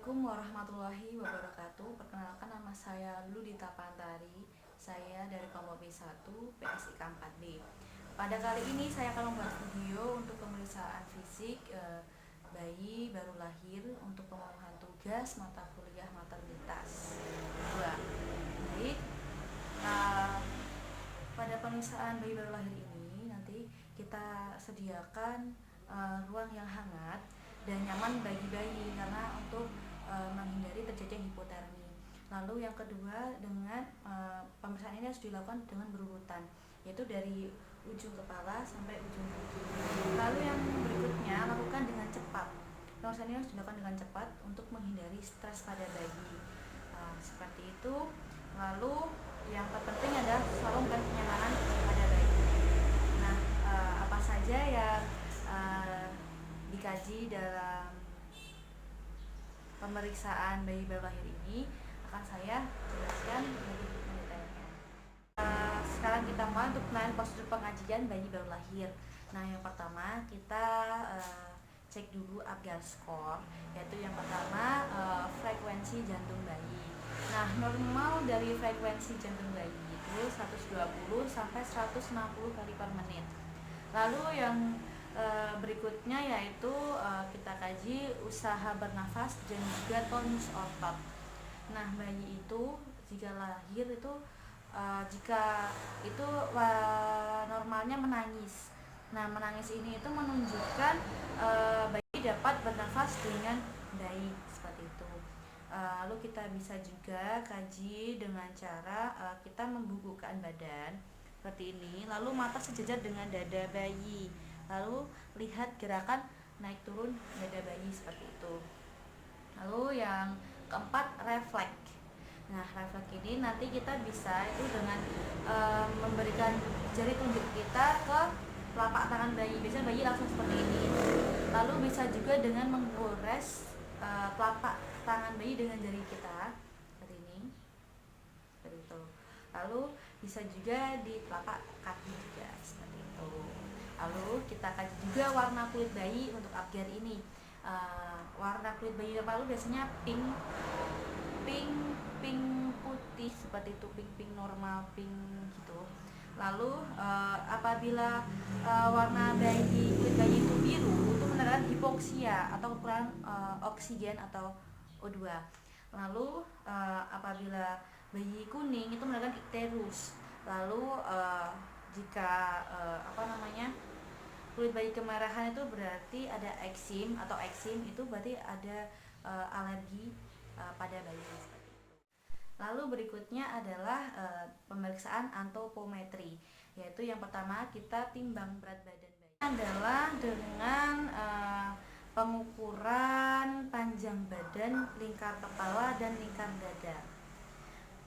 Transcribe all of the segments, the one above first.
Assalamualaikum warahmatullahi wabarakatuh. Perkenalkan, nama saya Ludita Pantari. Saya dari kelompok B1 PSIK 4B. Pada kali ini saya akan membahas video untuk pemeriksaan fisik bayi baru lahir untuk pemenuhan tugas mata kuliah maternitas 2. Baik, pada pemeriksaan bayi baru lahir ini nanti kita sediakan ruang yang hangat dan nyaman bagi bayi karena untuk menghindari terjadinya hipotermi. Lalu yang kedua, dengan pemeriksaan ini harus dilakukan dengan berurutan, yaitu dari ujung kepala sampai ujung kaki. Lalu yang berikutnya, lakukan dengan cepat. Pemeriksaan ini harus dilakukan dengan cepat untuk menghindari stres pada bayi. Seperti itu. Lalu yang terpenting adalah selalu memberikan kenyamanan pada bayi. Nah, apa saja yang dikaji dalam pemeriksaan bayi baru lahir ini akan saya jelaskan lebih mendetailnya. Sekarang kita mulai untuk mengenai prosedur pengajian bayi baru lahir. Nah, yang pertama kita cek dulu Apgar score, yaitu yang pertama frekuensi jantung bayi. Nah, normal dari frekuensi jantung bayi itu 120 sampai 160 kali per menit. Lalu yang berikutnya yaitu kita kaji usaha bernafas dan juga tonus otot. Nah, bayi itu jika lahir itu normalnya menangis. Nah, menangis ini itu menunjukkan bayi dapat bernafas dengan baik, seperti itu. Lalu kita bisa juga kaji dengan cara kita membubuhkan badan seperti ini, lalu mata sejajar dengan dada bayi, lalu lihat gerakan naik turun dada bayi seperti itu. Lalu yang keempat, refleks. Nah, refleks ini nanti kita bisa itu dengan memberikan jari telunjuk kita ke telapak tangan bayi. Biasanya bayi langsung seperti ini. Lalu bisa juga dengan menggores telapak tangan bayi dengan jari kita seperti ini, seperti itu. Lalu bisa juga di telapak kaki juga seperti itu. Lalu kita kaji juga warna kulit bayi untuk Apgar ini. Warna kulit bayi lalu biasanya pink putih seperti itu, pink normal, pink gitu. Lalu apabila warna kulit bayi itu biru, itu menandakan hipoksia atau kekurangan oksigen atau O2. Lalu apabila bayi kuning itu menandakan ikterus. Lalu jika kulit bayi kemerahan itu berarti ada eksim atau eksim, itu berarti ada alergi pada bayi seperti itu. Lalu berikutnya adalah pemeriksaan antropometri, yaitu yang pertama kita timbang berat badan bayi adalah dengan pengukuran panjang badan, lingkar kepala dan lingkar dada.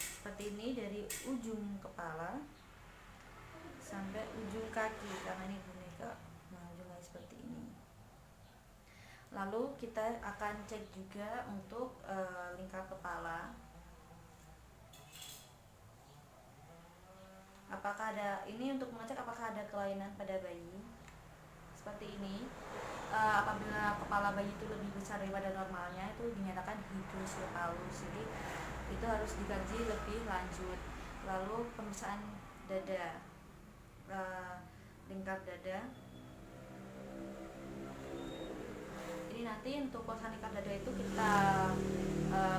Seperti ini, dari ujung kepala sampai ujung kaki, karena ini boneka. Nah, ujungnya seperti ini. Lalu kita akan cek juga untuk lingkar kepala. Apakah ada, ini untuk mengecek apakah ada kelainan pada bayi. Seperti ini. Apabila kepala bayi itu lebih besar daripada normalnya, itu dinyatakan hidrocephalus. Jadi itu harus dikaji lebih lanjut. Lalu pemeriksaan dada, lingkar dada. Jadi nanti untuk pemeriksaan lingkar dada itu kita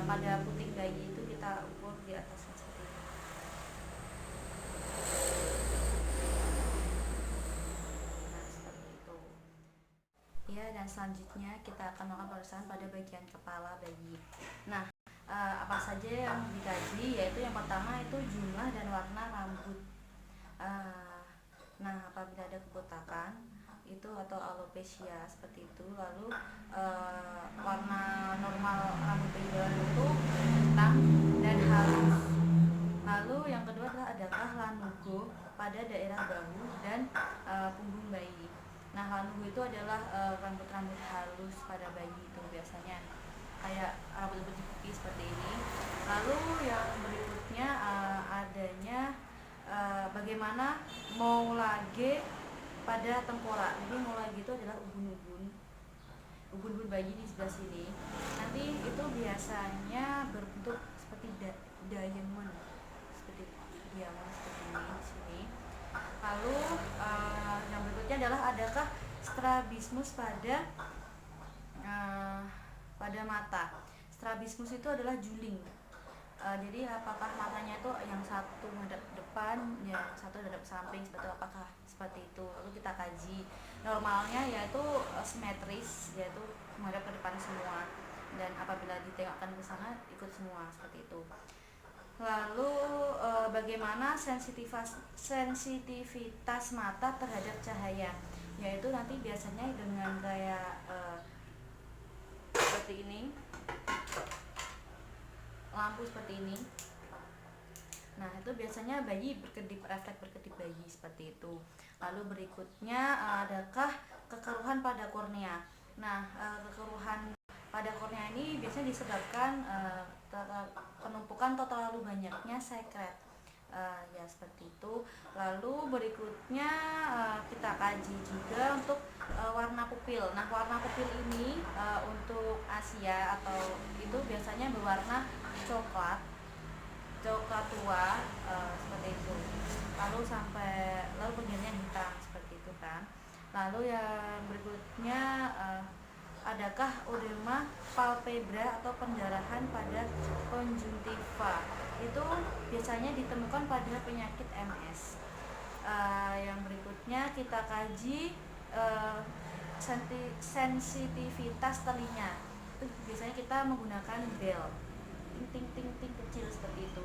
pada puting bayi itu kita ukur di atasnya seperti ini. Nah, seperti itu. Ya, dan selanjutnya kita akan melakukan pemeriksaan pada bagian kepala bayi. Nah, apa saja yang dikaji, yaitu yang pertama itu jumlah dan warna rambut. Nah, apabila ada kebotakan itu atau alopecia seperti itu, lalu warna normal rambut bayi itu hitam dan halus. Lalu yang kedua adalah lanugo pada daerah bahu dan punggung bayi. Nah, lanugo itu adalah rambut-rambut halus pada bayi itu, biasanya kayak rambut putih seperti ini. Lalu yang berikutnya adanya bagaimana mau lage pada tengkorak. Jadi mau lage itu adalah ubun-ubun ubun-ubun bayi di sebelah sini, nanti itu biasanya berbentuk seperti diamond, seperti diamond seperti ini di sini. Lalu yang berikutnya adalah adakah strabismus pada mata. Strabismus itu adalah juling. Jadi apakah matanya itu yang satu menghadap depan, yang satu menghadap samping, seperti apakah seperti itu? Lalu kita kaji. Normalnya yaitu simetris, yaitu menghadap ke depan semua. Dan apabila ditengokkan ke sana ikut semua seperti itu. Lalu bagaimana sensitivitas mata terhadap cahaya? Yaitu nanti biasanya dengan kayak seperti ini, lampu seperti ini. Nah, itu biasanya bayi berkedip, refleks berkedip bayi seperti itu. Lalu berikutnya adakah kekeruhan pada kornea? Nah, kekeruhan pada kornea ini biasanya disebabkan penumpukan atau terlalu banyaknya sekret. Ya seperti itu. Lalu berikutnya kita kaji juga untuk warna pupil. Nah, warna pupil ini untuk Asia atau itu biasanya berwarna coklat tua, seperti itu. Lalu kemudiannya hitam seperti itu kan. Lalu yang berikutnya adakah odema palpebra atau pendarahan pada konjungtiva? Itu biasanya ditemukan pada penyakit MS. Yang berikutnya kita kaji sensitivitas telinga. Itu biasanya kita menggunakan bel, ting ting ting kecil seperti itu.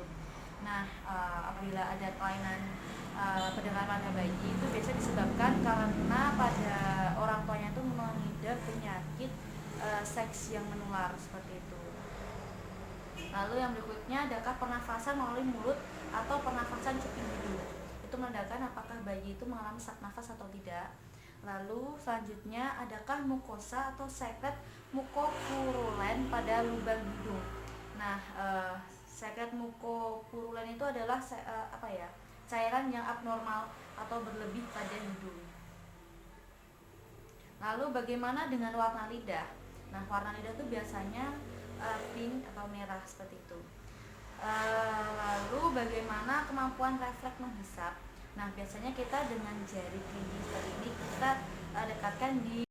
Nah, apabila ada kelainan pendengaran pada bayi itu biasanya disebabkan karena pada orang tuanya itu mengidap penyakit seks yang menular seperti itu. Lalu yang berikutnya adakah pernafasan melalui mulut atau pernafasan cuping hidung? Itu menandakan apakah bayi itu mengalami sesak nafas atau tidak. Lalu selanjutnya adakah mukosa atau sekret mukopurulen pada lubang hidung? Nah, sekret mukopurulen itu adalah cairan yang abnormal atau berlebih pada hidung. Lalu bagaimana dengan warna lidah? Nah, warna lidah itu biasanya pink atau merah seperti itu. Lalu bagaimana kemampuan refleks menghisap? Nah, biasanya kita dengan jari kelingking seperti ini kita dekatkan di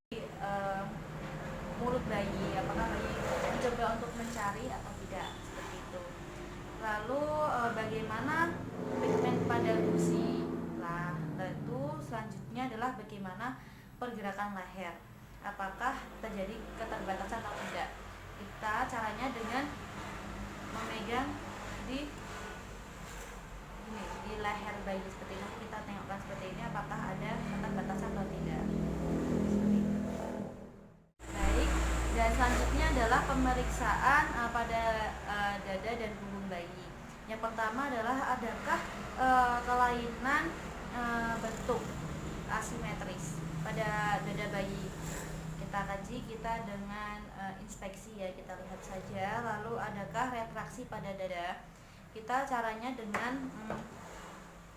mulut bayi. Apakah bayi mencoba untuk mencari atau tidak seperti itu. Lalu bagaimana pigmen pada gusi? Nah, itu selanjutnya adalah bagaimana pergerakan leher. Apakah terjadi keterbatasan atau tidak? Kita caranya dengan memegang di leher bayi seperti ini. Kita tengokkan seperti ini apakah ada keterbatasan atau tidak. Baik, dan selanjutnya adalah pemeriksaan pada dada dan punggung bayi. Yang pertama adalah adakah kelainan bentuk asimetris pada dada bayi. Kita kaji dengan inspeksi ya, kita lihat saja. Lalu adakah retraksi pada dada? Kita caranya dengan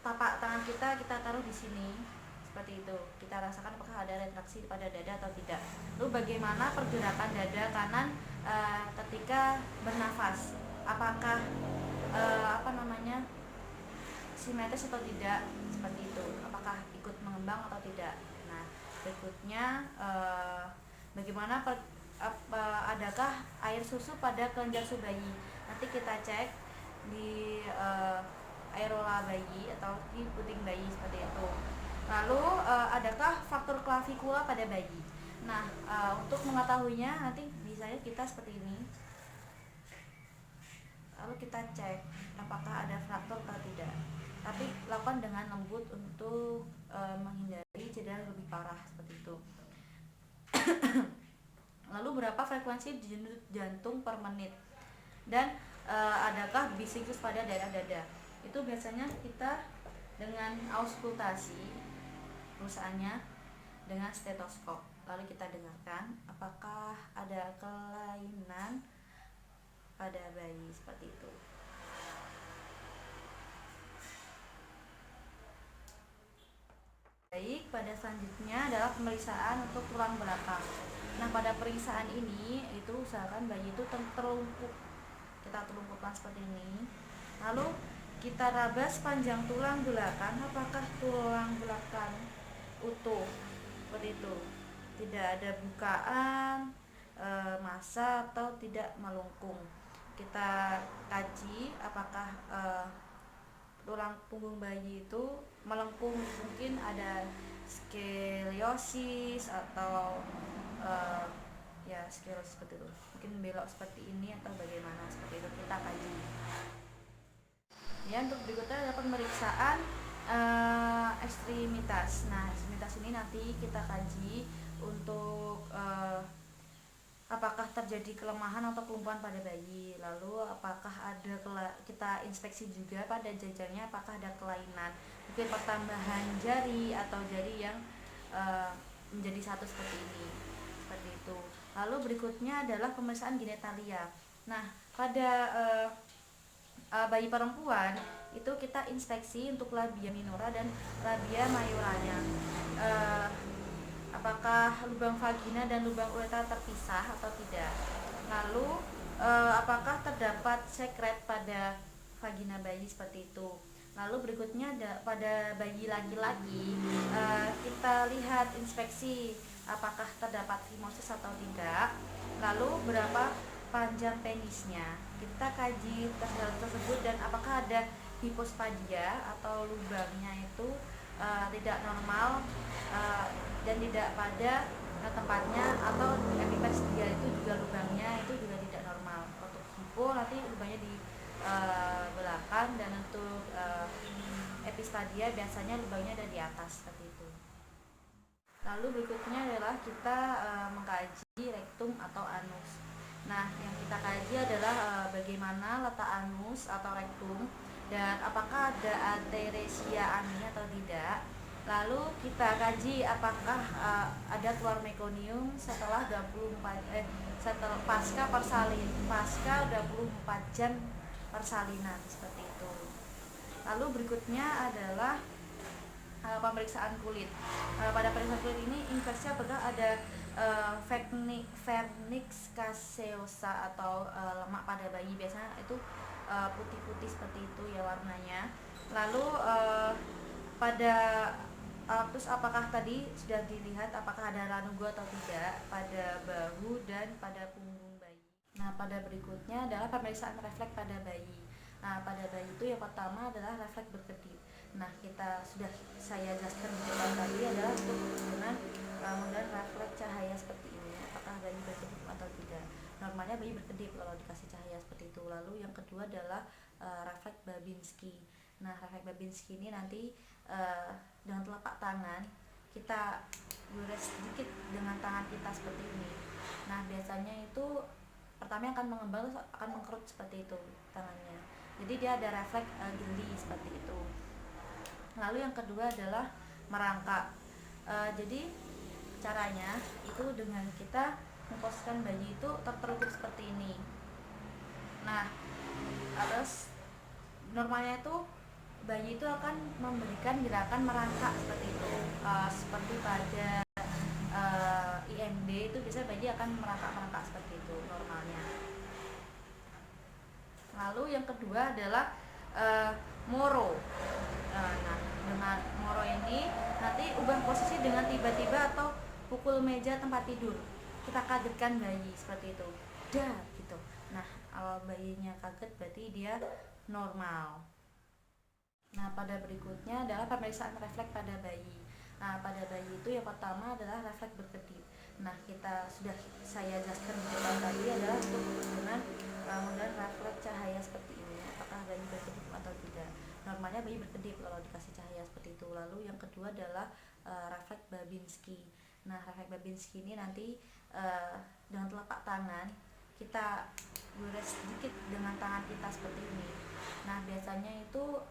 tapak tangan kita taruh di sini seperti itu. Kita rasakan apakah ada retraksi pada dada atau tidak. Lalu bagaimana pergerakan dada kanan ketika bernafas? Apakah simetris atau tidak seperti itu? Apakah ikut mengembang atau tidak? Nah, berikutnya bagaimana adakah air susu pada kelenjar susu bayi? Nanti kita cek di areola bayi atau di puting bayi seperti itu. Lalu adakah faktor klavikula pada bayi? Nah, untuk mengetahuinya nanti misalnya kita seperti ini. Lalu kita cek apakah ada fraktur atau tidak. Tapi lakukan dengan lembut untuk menghindari cedera lebih parah seperti itu. Lalu berapa frekuensi denyut jantung per menit? Dan adakah bisikus pada daerah dada? Itu biasanya kita dengan auskultasi perusahaannya dengan stetoskop. Lalu kita dengarkan apakah ada kelainan pada bayi seperti itu. Baik, pada selanjutnya adalah pemeriksaan untuk tulang belakang. Nah, pada pemeriksaan ini itu usahakan bayi itu terlungkup. Kita telungkupkan seperti ini. Lalu kita raba sepanjang tulang belakang, apakah tulang belakang utuh seperti itu, tidak ada bukaan, massa atau tidak melengkung. Kita kaji apakah tulang punggung bayi itu melengkung, mungkin ada skoliosis atau ya skoliosis seperti itu, mungkin belok seperti ini atau bagaimana, seperti itu kita kaji. Ya, untuk berikutnya adalah pemeriksaan ekstremitas. Nah, ekstremitas ini nanti kita kaji untuk apakah terjadi kelemahan atau kelumpuhan pada bayi, lalu apakah ada kita inspeksi juga pada jajarnya apakah ada kelainan, mungkin pertambahan jari atau jari yang menjadi satu seperti ini, seperti itu. Lalu berikutnya adalah pemeriksaan genitalia. Nah, pada bayi perempuan itu kita inspeksi untuk labia minora dan labia majoranya. Apakah lubang vagina dan lubang uretra terpisah atau tidak. Lalu apakah terdapat sekret pada vagina bayi, seperti itu. Lalu berikutnya pada bayi laki-laki kita lihat inspeksi apakah terdapat fimosis atau tidak. Lalu berapa panjang penisnya, kita kaji tersebut, dan apakah ada hipospadia atau lubangnya itu tidak normal dan tidak pada tempatnya, atau epispasdia itu juga lubangnya itu juga tidak normal. Untuk hipo nanti lubangnya di belakang, dan untuk epispadia biasanya lubangnya ada di atas, seperti itu. Lalu berikutnya adalah kita mengkaji rektum atau anus. Nah, yang kita kaji adalah bagaimana letak anus atau rektum dan apakah ada atresia ani atau tidak. Lalu kita kaji apakah ada keluar mekonium setelah 24 pasca 24 jam persalinan, seperti itu. Lalu berikutnya adalah pemeriksaan kulit. Pada pemeriksaan kulit ini infeksi apakah ada vernix caseosa atau lemak pada bayi, biasanya itu putih-putih seperti itu ya warnanya. Lalu pada terus apakah tadi sudah dilihat apakah ada lanugo atau tidak pada bahu dan pada punggung bayi. Nah, pada berikutnya adalah pemeriksaan refleks pada bayi. Nah, pada bayi itu yang pertama adalah refleks berkedip. Nah, saya jelaskan di depan tadi adalah untuk penggunaan menggunakan refleks cahaya seperti ini, apakah bayi berkedip atau tidak. Normalnya bayi berkedip kalau dikasih cahaya seperti itu. Lalu yang kedua adalah refleks Babinski. Nah, refleks Babinski ini nanti dengan telapak tangan kita gores sedikit dengan tangan kita seperti ini. Nah, biasanya itu pertama akan mengembang, terus akan mengkerut seperti itu tangannya. Jadi dia ada refleks geli seperti itu. Lalu yang kedua adalah merangkak. Jadi caranya itu dengan kita memposisikan bayi itu tertelungkup seperti ini. Nah, terus normalnya itu bayi itu akan memberikan gerakan merangkak seperti itu. Lalu yang kedua adalah merangkak. Jadi caranya itu dengan kita memposisikan bayi itu tertelungkup seperti ini. Nah, terus normalnya itu bayi itu akan memberikan gerakan merangkak seperti itu. Lalu yang kedua adalah merangkak. Normalnya itu bayi itu akan memberikan gerakan merangkak seperti itu, seperti pada IMD itu biasanya bayi akan merangkak seperti itu normalnya. Lalu yang kedua adalah moro. Nah, dengan moro ini nanti ubah posisi dengan tiba-tiba atau pukul meja tempat tidur. Kita kagetkan bayi seperti itu. Dah gitu. Nah, kalau bayinya kaget berarti dia normal. Nah, pada berikutnya adalah pemeriksaan refleks pada bayi. Nah, pada bayi itu yang pertama adalah refleks berkedip. Nah, saya jelaskan di depan tadi adalah untuk menggunakan refleks cahaya seperti ini, apakah bayi berkedip atau tidak. Normalnya bayi berkedip kalau dikasih cahaya seperti itu. Lalu yang kedua adalah refleks Babinski. Nah, refleks Babinski ini nanti dengan telapak tangan kita gores sedikit dengan tangan kita seperti ini. Nah, biasanya itu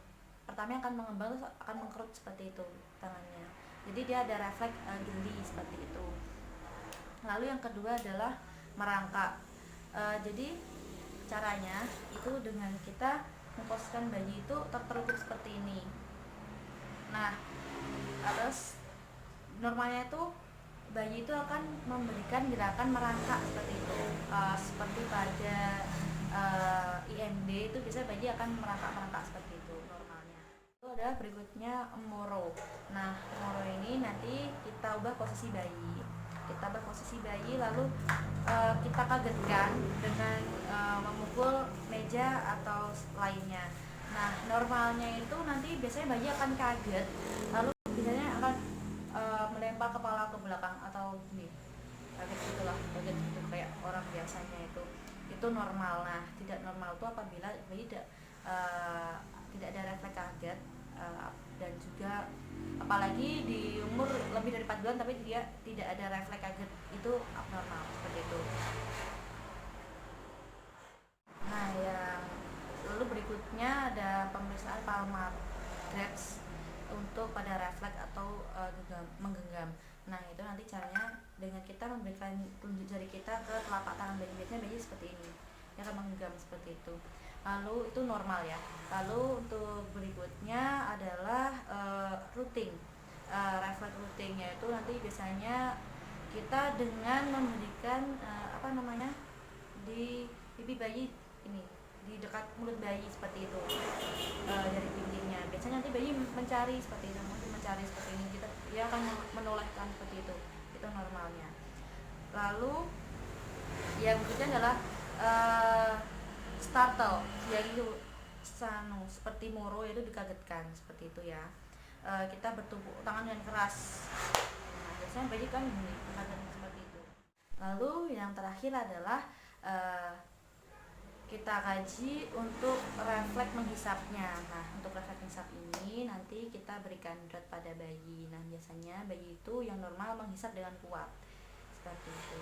pertama akan mengembang, terus akan mengkerut seperti itu tangannya. Jadi dia ada refleks geli seperti itu. Lalu yang kedua adalah merangkak. Jadi caranya itu dengan kita memposisikan bayi itu tertelungkup seperti ini. Nah, terus normalnya itu bayi itu akan memberikan gerakan merangkak seperti itu. Seperti pada IMD itu biasanya bayi akan merangkak seperti itu normalnya. Itu adalah berikutnya moro. Nah, moro ini nanti kita ubah posisi bayi. Lalu kita kagetkan dengan memukul meja atau lainnya. Nah, normalnya itu nanti biasanya bayi akan kaget, lalu biasanya akan melempar kepala ke belakang atau gini, kaget gitu kayak orang biasanya. Itu normal. Nah, tidak normal itu apabila bayi tidak ada refleks kaget, dan juga apalagi di umur lebih dari 4 bulan tapi dia tidak ada refleks kaget, itu abnormal seperti itu. Nah, yang lalu berikutnya ada pemeriksaan palmar Krebs untuk pada refleks atau menggenggam. Nah, itu nanti caranya dengan kita memberikan tunjuk jari kita ke telapak tangan bayi. Biasanya bayi seperti ini, dia akan menggenggam seperti itu. Lalu itu normal ya. Lalu untuk berikutnya adalah routing. Refleks routing, yaitu nanti biasanya kita dengan memberikan di pipi bayi ini, di dekat mulut bayi seperti itu, dari pinggirnya. Biasanya nanti bayi mencari seperti itu, dia akan menolehkan seperti itu normalnya. Lalu yang berikutnya adalah startle, yaitu seperti moro, yaitu dikagetkan seperti itu ya. Kita bertepuk tangan dengan keras. Nah, biasanya bayi kan dikagetkan seperti itu. Lalu yang terakhir adalah kita kaji untuk refleks menghisapnya. Nah, untuk refleks menghisap ini nanti kita berikan dot pada bayi. Nah, biasanya bayi itu yang normal menghisap dengan kuat seperti itu.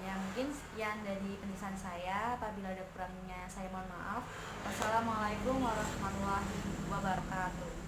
Ya, mungkin sekian dari penjelasan saya. Apabila ada kurangnya saya mohon maaf. Wassalamualaikum warahmatullahi wabarakatuh.